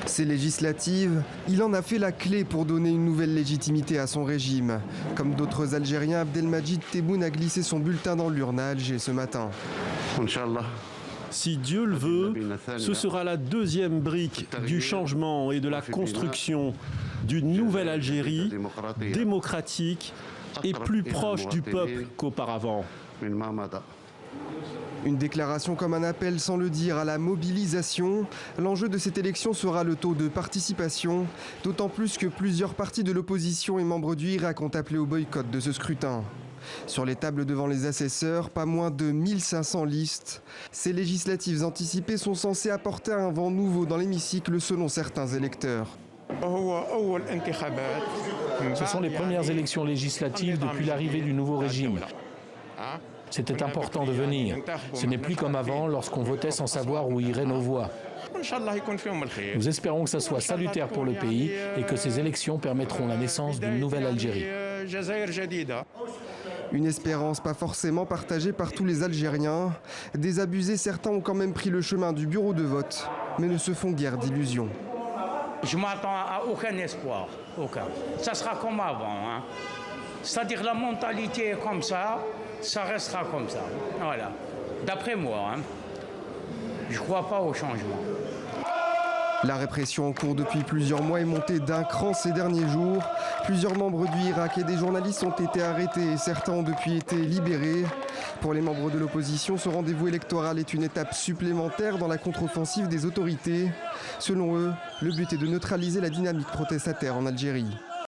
Ces législatives, il en a fait la clé pour donner une nouvelle légitimité à son régime. Comme d'autres Algériens, Abdelmajid Tebboune a glissé son bulletin dans l'urne à Alger ce matin. Si Dieu le veut, ce sera la deuxième brique du changement et de la construction d'une nouvelle Algérie démocratique et plus proche du peuple qu'auparavant. Une déclaration comme un appel sans le dire à la mobilisation. L'enjeu de cette élection sera le taux de participation, d'autant plus que plusieurs partis de l'opposition et membres du Hirak ont appelé au boycott de ce scrutin. Sur les tables devant les assesseurs, pas moins de 1500 listes. Ces législatives anticipées sont censées apporter un vent nouveau dans l'hémicycle selon certains électeurs. Ce sont les premières élections législatives depuis l'arrivée du nouveau régime. C'était important de venir. Ce n'est plus comme avant lorsqu'on votait sans savoir où iraient nos voix. Nous espérons que ça soit salutaire pour le pays et que ces élections permettront la naissance d'une nouvelle Algérie. Une espérance pas forcément partagée par tous les Algériens. Désabusés, certains ont quand même pris le chemin du bureau de vote, mais ne se font guère d'illusions. Je m'attends à aucun espoir, aucun. Ça sera comme avant, hein. C'est-à-dire la mentalité est comme ça restera comme ça. Voilà. D'après moi, hein. Je ne crois pas au changement. La répression en cours depuis plusieurs mois est montée d'un cran ces derniers jours. Plusieurs membres du Hirak et des journalistes ont été arrêtés et certains ont depuis été libérés. Pour les membres de l'opposition, ce rendez-vous électoral est une étape supplémentaire dans la contre-offensive des autorités. Selon eux, le but est de neutraliser la dynamique protestataire en Algérie.